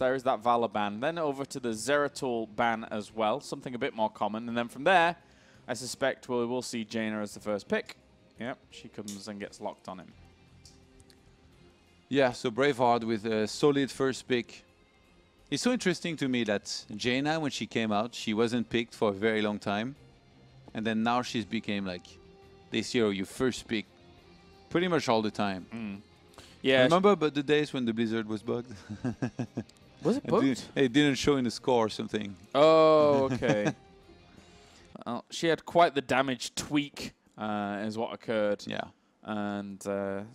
is that Valor ban. Then over to the Zeratul ban as well, something a bit more common. And then from there, I suspect we'll see Jaina as the first pick. Yep, she comes and gets locked on him. Yeah, so Braveheart with a solid first pick. It's so interesting to me that Jaina, when she came out, she wasn't picked for a very long time. And then now she's became like this hero, your first pick pretty much all the time. Mm. Yeah. Remember but the days when the Blizzard was bugged? Was it bugged? It didn't show in the score or something. Oh, okay. Well, she had quite the damage tweak is what occurred. Yeah. And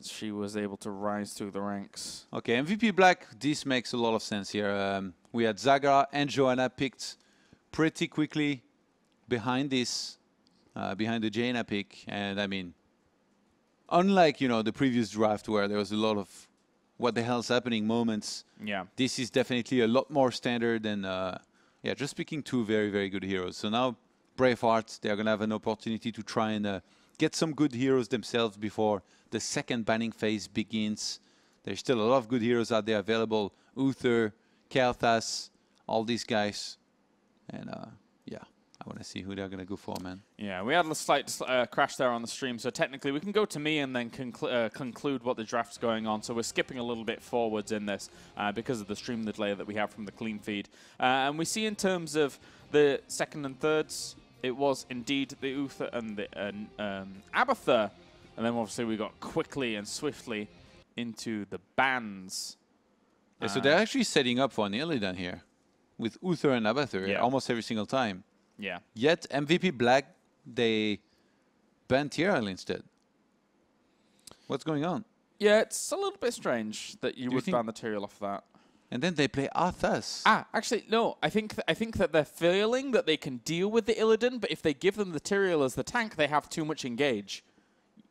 she was able to rise through the ranks. Okay, MVP Black, this makes a lot of sense here. We had Zagara and Johanna picked pretty quickly behind this, behind the Jaina pick. And I mean, unlike, you know, the previous draft where there was a lot of what the hell's happening moments, yeah, this is definitely a lot more standard than, yeah, just picking two very, very good heroes. So now Braveheart, they're going to have an opportunity to try and get some good heroes themselves before the second banning phase begins. There's still a lot of good heroes out there available. Uther, Kael'thas, all these guys. And yeah, I want to see who they're going to go for, man. Yeah, we had a slight crash there on the stream, so technically we can go to me and then conclude what the draft's going on. So we're skipping a little bit forwards in this because of the stream delay that we have from the clean feed. And we see in terms of the second and thirds, it was indeed the Uther and the Abathur. And then obviously we got quickly and swiftly into the bans. Yeah, so they're actually setting up for an Illidan here with Uther and Abathur Yeah. almost every single time. Yeah. Yet MVP Black, they banned Tyrael instead. What's going on? Yeah, it's a little bit strange that you Do you would think- ban the Tyrael off that. And then they play Arthas. Actually, no. I think that they're feeling that they can deal with the Illidan, but if they give them the Tyrael as the tank, they have too much engage.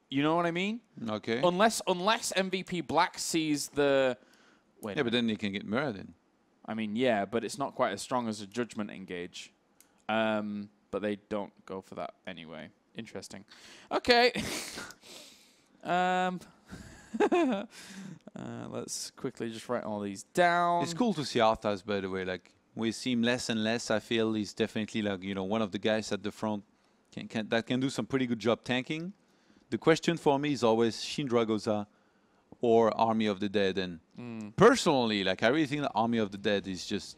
You know what I mean? Okay. Unless MVP Black sees the... Wait. Yeah, but then they can get Muradin. I mean, yeah, but it's not quite as strong as a Judgment engage. But they don't go for that anyway. Interesting. Okay. Let's quickly just write all these down. It's cool to see Arthas, by the way. Like, we see him less and less. I feel he's definitely, like, you know, one of the guys at the front that can do some pretty good job tanking. The question for me is always Shindragoza or Army of the Dead. And personally, like, I really think that Army of the Dead is just,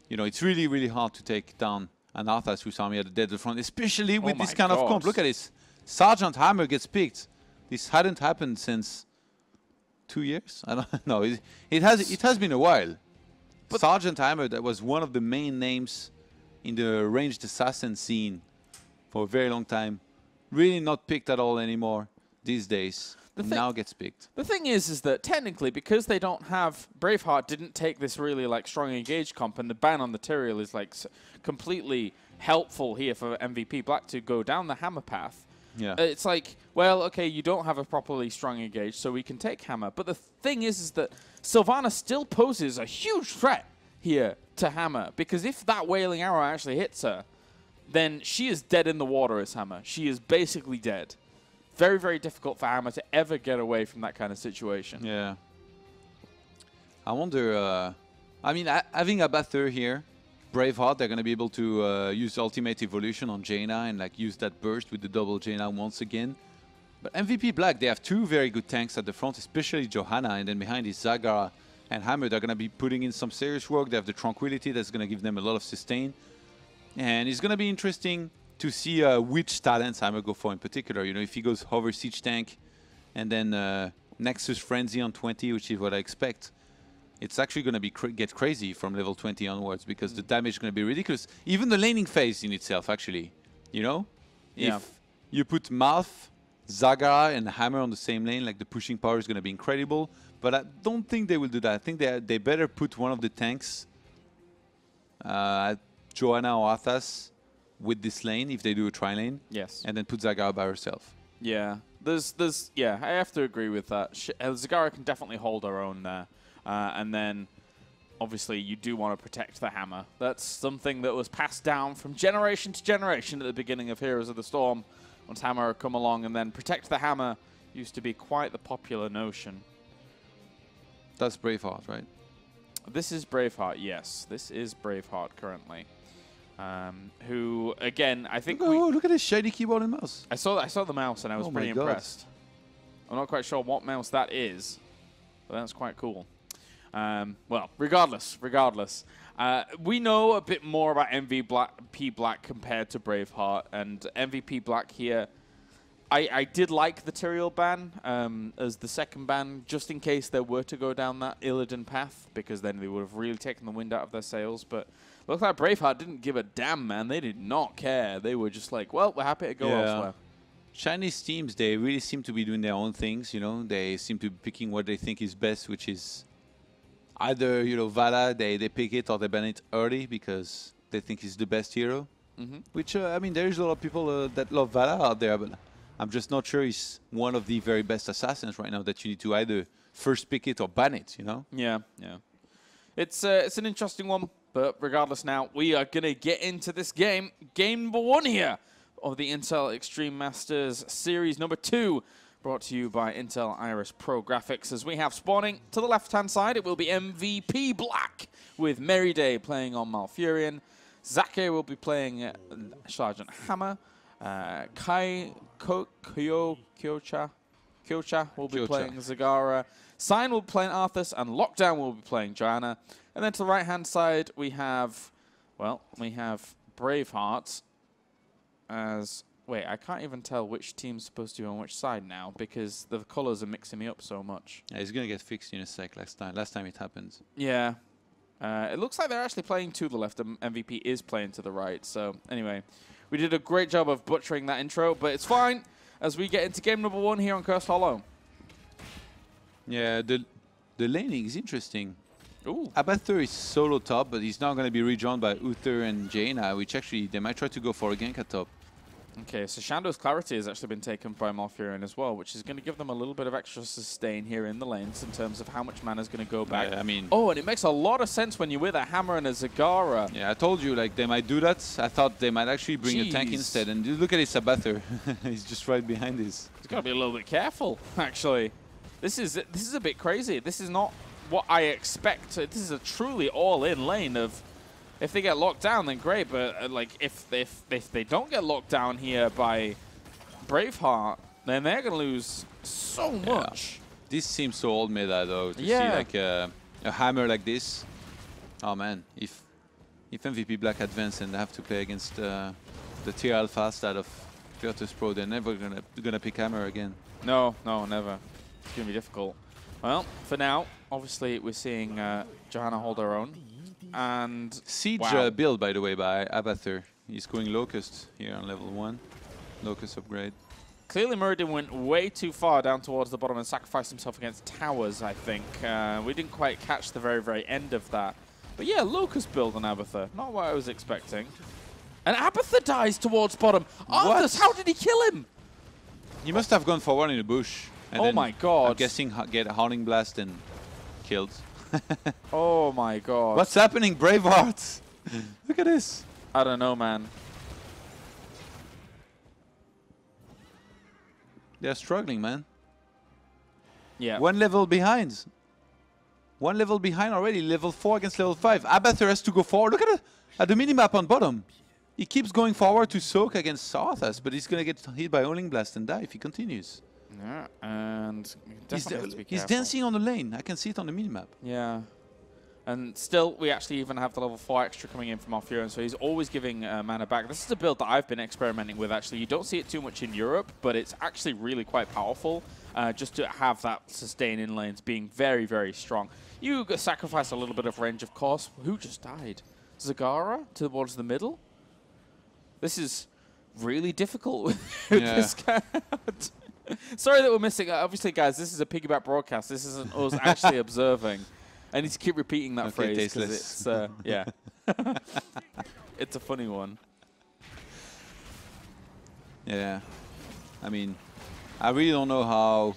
you know, it's really, really hard to take down an Arthas who's Army of the Dead at the front, especially with this kind of comp. Look at this. Sergeant Hammer gets picked. This hadn't happened since 2 years. I don't know. It has been a while. But Sergeant Hammer, that was one of the main names in the ranged assassin scene for a very long time. Really not picked at all anymore these days. Now gets picked. The thing is that technically, because they don't have... Braveheart didn't take this really, like, strong engage comp, and the ban on the Tyrael is, like, completely helpful here for MVP Black to go down the Hammer path. Yeah. It's like, well, okay, you don't have a properly strong engage, so we can take Hammer. But the thing is that Sylvana still poses a huge threat here to Hammer, because if that Wailing Arrow actually hits her, then she is dead in the water as Hammer. She is basically dead. Very, very difficult for Hammer to ever get away from that kind of situation. Yeah. I wonder, I mean, having Abathur here, Braveheart, they're going to be able to use Ultimate Evolution on Jaina and like use that burst with the double Jaina once again. But MVP Black, they have two very good tanks at the front, especially Johanna, and then behind is Zagara and Hammer. They're going to be putting in some serious work. They have the Tranquility that's going to give them a lot of sustain. And it's going to be interesting to see which talents Hammer go for in particular. You know, if he goes Hover Siege Tank and then Nexus Frenzy on 20, which is what I expect, it's actually going to be get crazy from level 20 onwards because the damage is going to be ridiculous. Even the laning phase in itself, actually. You know? Yeah. If you put Malth, Zagara, and Hammer on the same lane, like the pushing power is going to be incredible. But I don't think they will do that. I think they better put one of the tanks, Johanna or Arthas, with this lane if they do a tri-lane. Yes. And then put Zagara by herself. Yeah. Yeah, I have to agree with that. Zagara can definitely hold her own there. And then, obviously, you do want to protect the Hammer. That's something that was passed down from generation to generation at the beginning of Heroes of the Storm. Once Hammer come along, and then protect the Hammer used to be quite the popular notion. That's Braveheart, right? This is Braveheart, yes. This is Braveheart currently. Who, again, I think look at this shiny keyboard and mouse. I saw the mouse and I was pretty impressed. I'm not quite sure what mouse that is, but that's quite cool. Well, regardless. We know a bit more about MVP Black compared to Braveheart, and MVP Black here, I did like the Tyrael ban as the second ban, just in case they were to go down that Illidan path, because then they would have really taken the wind out of their sails. But looked like Braveheart didn't give a damn, man. They did not care. They were just like, well, we're happy to go elsewhere. Chinese teams, they really seem to be doing their own things, you know. They seem to be picking what they think is best, which is either, you know, Vala, they pick it or they ban it early because they think it's the best hero. Which, I mean, there's a lot of people that love Vala out there, but I'm just not sure he's one of the very best assassins right now that you need to either first pick it or ban it, you know? Yeah. It's an interesting one, but regardless now, we are going to get into this game. Game number 1 here of the Intel Extreme Masters Series number 2, brought to you by Intel Iris Pro Graphics. As we have spawning to the left-hand side, it will be MVP Black with Merryday playing on Malfurion. Zake will be playing Sergeant Hammer. Kyocha will be playing Zagara. Sign will be playing Arthas, and Lockdown will be playing Joanna. And then to the right-hand side, we have Braveheart as... Wait, I can't even tell which team's supposed to be on which side now because the colors are mixing me up so much. Yeah, it's going to get fixed in a sec. Last time it happened. Yeah. It looks like they're actually playing to the left, and MVP is playing to the right. So, anyway, we did a great job of butchering that intro, but it's fine as we get into game number 1 here on Cursed Hollow. Yeah, the laning is interesting. Ooh. Abathur is solo top, but he's not going to be rejoined by Uther and Jaina, which actually they might try to go for a gank at top. Okay, so Shando's Clarity has actually been taken by Malfurion as well, which is going to give them a little bit of extra sustain here in the lanes in terms of how much mana is going to go back. Yeah, I mean... Oh, and it makes a lot of sense when you're with a Hammer and a Zagara. Yeah, I told you, like, they might do that. I thought they might actually bring a tank instead. And look at this Abathur. He's just right behind this. He's got to be a little bit careful, actually. This is a bit crazy. This is not what I expect. This is a truly all-in lane of... If they get locked down, then great. But like, if they don't get locked down here by Braveheart, then they're gonna lose so much. This seems so old meta though. To see like a hammer like this. Oh man, if MVP Black advance and they have to play against the tier alpha stat of Virtus Pro, they're never gonna pick hammer again. No, never. It's gonna be difficult. Well, for now, obviously we're seeing Johanna hold her own. And Siege build, by the way, by Abathur. He's going Locust here on level 1. Locust upgrade. Clearly, Muradin went way too far down towards the bottom and sacrificed himself against towers, I think. We didn't quite catch the very, very end of that. But yeah, Locust build on Abathur. Not what I was expecting. And Abathur dies towards bottom. Arthas, how did he kill him? He must have gone for one in the bush. And oh my god. I'm guessing get a Howling Blast and killed. Oh my god. What's happening, Braveheart? Look at this. I don't know, man. They're struggling, man. Yeah. 1 level behind. 1 level behind already. Level 4 against level 5. Abathur has to go forward. Look at the minimap on bottom. He keeps going forward to soak against Arthas, but he's going to get hit by Howling Blast and die if he continues. Yeah, and he's dancing on the lane. I can see it on the minimap. Yeah. And still, we actually even have the level 4 extra coming in from Malfurion, so he's always giving mana back. This is a build that I've been experimenting with, actually. You don't see it too much in Europe, but it's actually really quite powerful just to have that sustain in lanes being very, very strong. You sacrifice a little bit of range, of course. Who just died? Zagara towards the middle? This is really difficult with this guy. Sorry that we're missing. Obviously, guys, this is a piggyback broadcast. This isn't us actually observing. I need to keep repeating that phrase because it's, yeah. It's a funny one. Yeah. I mean, I really don't know how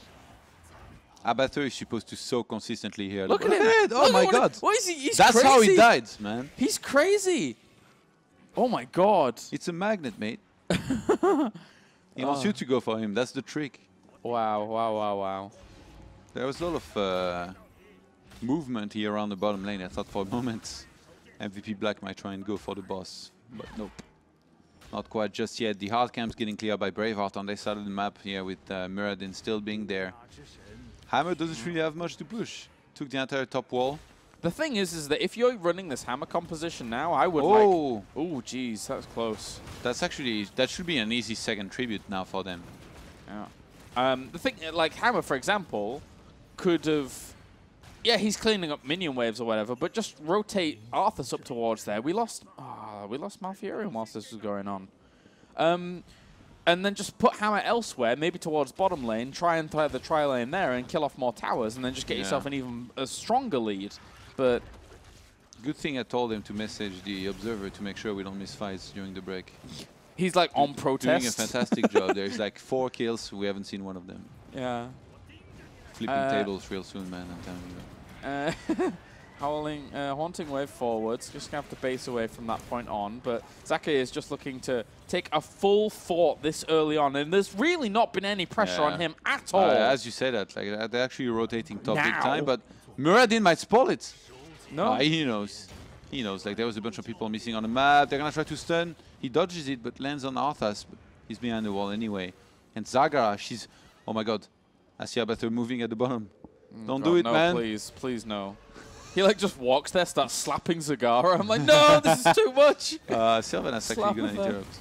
Abathur is supposed to soak consistently here. Look at it! Oh my god! What is he? He's That's crazy. How he died, man. He's crazy. Oh my god! It's a magnet, mate. He wants you to go for him. That's the trick. Wow! Wow! Wow! Wow! There was a lot of movement here around the bottom lane. I thought for a moment MVP Black might try and go for the boss, but nope. Not quite just yet. The hard camp's getting cleared by Braveheart on their side of the map here with Muradin still being there. Hammer doesn't really have much to push. Took the entire top wall. The thing is that if you're running this Hammer composition now, I would Oh, jeez, that was close. that's actually, that should be an easy second tribute now for them. Yeah. The thing, like Hammer, for example, could have... Yeah, he's cleaning up minion waves or whatever, but just rotate Arthas up towards there. We lost Malfurion whilst this was going on. And then just put Hammer elsewhere, maybe towards bottom lane, try and play the tri-lane there and kill off more towers, and then just get yourself an even stronger lead. But good thing I told him to message the observer to make sure we don't miss fights during the break. He's like on protest. Doing a fantastic job. There's like 4 kills. We haven't seen one of them. Yeah. Flipping tables real soon, man. I'm telling you. Haunting wave forwards. Just gonna have to base away from that point on. But Zaki is just looking to take a full fort this early on, and there's really not been any pressure on him at all. As you say that, like they're actually rotating top big time, but Muradin might spoil it. No, he knows. He knows. Like there was a bunch of people missing on the map. They're gonna try to stun. He dodges it, but lands on Arthas. But he's behind the wall anyway. And Zagara, she's, oh my god, I see Abathur moving at the bottom. Don't do it, no, man. Please, please, no. He like just walks there, starts slapping Zagara. I'm like, no, this is too much. Sylvanas actually gonna interrupt.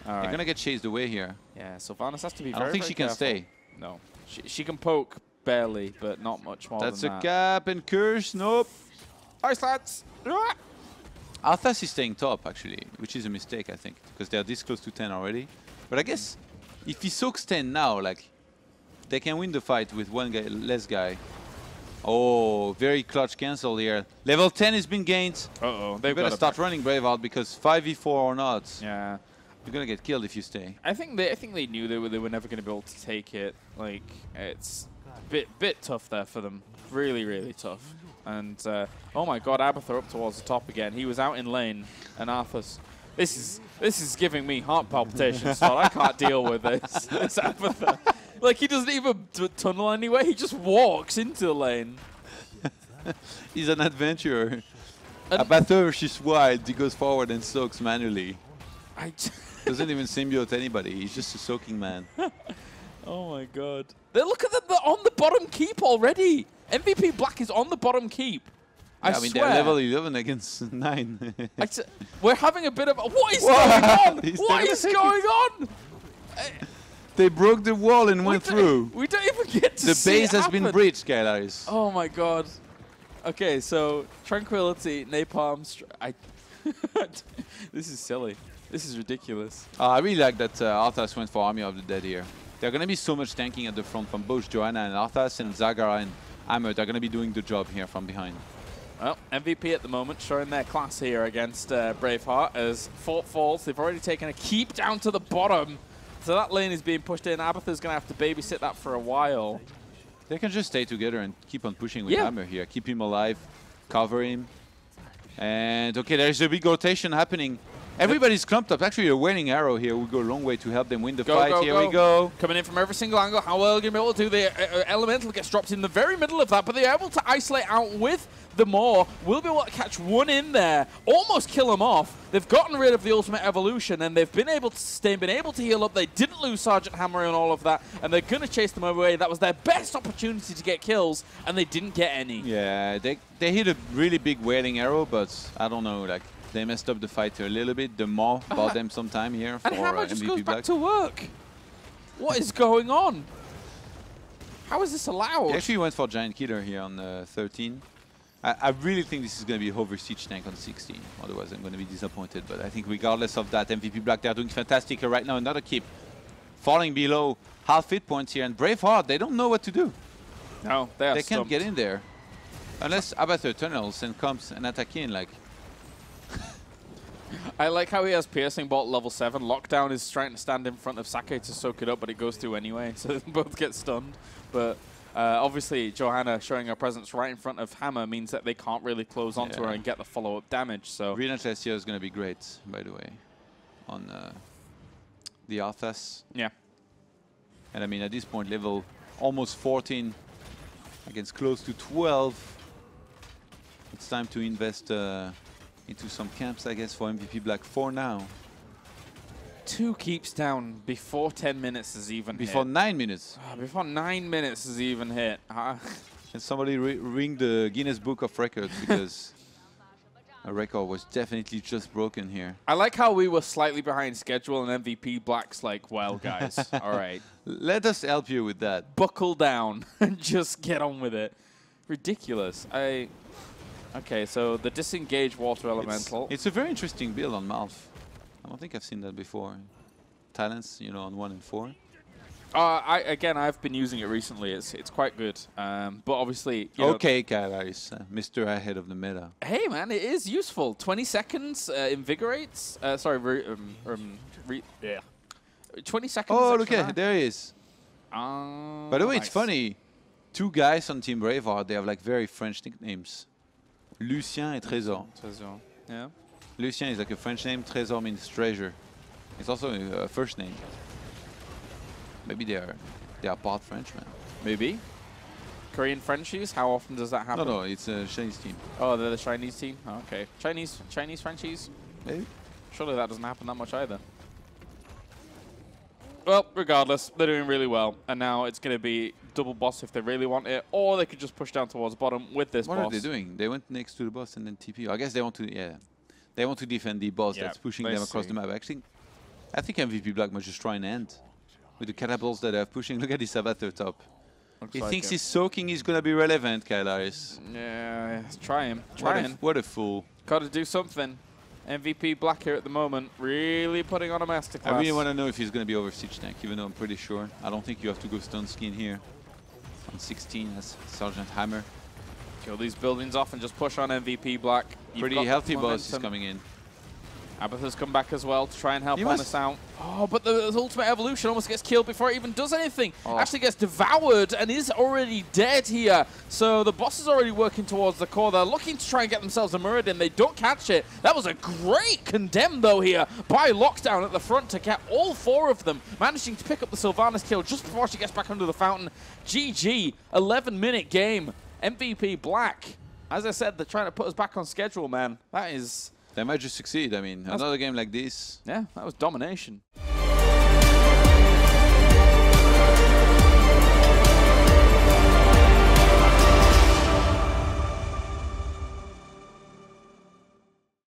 All right. They're gonna get chased away here. Yeah, Sylvanas has to be very, I don't think she can stay. No, she can poke barely, but not much more That's than a that. cap and curse. Nope. Ice lads. Arthas is staying top actually, which is a mistake I think, because they are this close to 10 already. But I guess if he soaks 10 now, like they can win the fight with one guy, less guy. Oh, very clutch cancel here. Level 10 has been gained. Uh-oh. They've got to start running Braveheart because 5v4 or not, yeah, you're gonna get killed if you stay. I think they knew they were never going to be able to take it. Like it's a bit tough there for them. Really, really tough. And oh my god, Abathur up towards the top again. He was out in lane, and Arthas. This is giving me heart palpitations. So I can't deal with this. It's Abathur. Like he doesn't even tunnel anywhere. He just walks into the lane. He's an adventurer. Abathur, she's wild. He goes forward and soaks manually. Doesn't even symbiote anybody. He's just a soaking man. Oh my god. Look at them. They're on the bottom keep already. MVP Black is on the bottom keep. Yeah, I mean, swear. they're level 11 against 9. We're having a bit of what is going on? What is going on? They broke the wall and went through. We don't even get to see the base has happen. been breached, Skylaris. Oh my god. Okay, so Tranquility, Napalm. This is silly. This is ridiculous. I really like that Arthas went for Army of the Dead here. There's going to be so much tanking at the front from both Johanna and Arthas, and Zagara and Hammer. They're going to be doing the job here from behind. Well, MVP at the moment showing their class here against Braveheart as Fort falls. They've already taken a keep down to the bottom. So that lane is being pushed in. Abathur's going to have to babysit that for a while. They can just stay together and keep on pushing with Hammer here. Keep him alive, cover him. And okay, there's a big rotation happening. Everybody's clumped up. Actually, a Wailing Arrow here will go a long way to help them win the fight. Here we go. Coming in from every single angle. How well are you going to be able to do? The Elemental gets dropped in the very middle of that, but they're able to isolate out with the Maw. Will be able to catch one in there. Almost kill him off. They've gotten rid of the Ultimate Evolution, and they've been able to sustain, been able to heal up. They didn't lose Sergeant Hammer and all of that, and they're going to chase them away. That was their best opportunity to get kills, and they didn't get any. Yeah, they hit a really big Wailing Arrow, but I don't know, like, they messed up the fight a little bit. The Maw bought them some time here for and Hammer just MVP goes Black. back to work. What is going on? How is this allowed? He actually went for Giant Killer here on 13. I really think this is going to be a Hover Siege tank on 16. Otherwise, I'm going to be disappointed. But I think regardless of that, MVP Black, they're doing fantastic here right now. Another keep falling below half hit points here. And Braveheart, they don't know what to do. No, they can't get in there. Unless Abathur tunnels and comes and attack in, like... I like how he has Piercing Bolt level 7. Lockdown is trying to stand in front of Sake to soak it up, but it goes through anyway, so they both get stunned. But obviously, Johanna showing her presence right in front of Hammer means that they can't really close onto her and get the follow-up damage. So Relentless here is going to be great, by the way, on the Arthas. Yeah. And I mean, at this point, level almost 14 against close to 12. it's time to invest into some camps, I guess, for MVP Black for now. 2 keeps down before 10 minutes is even Before hit. 9 minutes. Before 9 minutes is even hit. Can somebody ring the Guinness Book of Records, because a record was definitely just broken here. I like how we were slightly behind schedule and MVP Black's like, well, guys, all right. Let us help you with that. Buckle down and just get on with it. Ridiculous. Okay, so the disengage water elemental. It's a very interesting build on Malf. I don't think I've seen that before. Talents, you know, on 1 and 4. I've been using it recently. It's quite good. But obviously, you know, okay, Kailaris, Mr. Ahead of the meta. Hey man, it is useful. 20 seconds invigorates. Sorry, yeah. 20 seconds. Oh, look at there he is. By the way, nice. it's funny. 2 guys on Team Braveheart, they have like very French nicknames. Lucien and Trésor. Trésor. Yeah. Lucien is like a French name. Trésor means treasure. It's also a first name. Maybe they are part French, man. Maybe. Korean Frenchies? How often does that happen? No, it's a Chinese team. Oh, they're the Chinese team? Oh, okay. Chinese Frenchies? Maybe. Surely that doesn't happen that much either. Well, regardless, they're doing really well. And now it's going to be double boss if they really want it, or they could just push down towards bottom with this boss. What are they doing? They went next to the boss and then TP. I guess they want to, they want to defend the boss that's pushing them across the map. Actually, I think MVP Black might just try and end with the catapults that they're pushing. Look at this avatar top. Looks He like thinks it. his soaking is going to be relevant, Kailaris. Yeah, try him. What a fool. Got to do something. MVP Black here at the moment, really putting on a masterclass. I really want to know if he's going to be over Siege Tank, even though I'm pretty sure. I don't think you have to go Stone Skin here. On 16 as Sergeant Hammer. Kill these buildings off and just push on MVP Black. Pretty healthy boss is coming in. Abathur's come back as well to try and help He on must- this out. Oh, but the ultimate evolution almost gets killed before it even does anything. Oh. Actually gets devoured and is already dead here. So the boss is already working towards the core. They're looking to try and get themselves a Muradin. They don't catch it. That was a great condemn, though, here by Lockdown at the front to get all 4 of them, managing to pick up the Sylvanas kill just before she gets back under the fountain. GG, 11-minute game. MVP Black. As I said, they're trying to put us back on schedule, man. That is... They might just succeed. I mean, another game like this. Yeah, that was domination.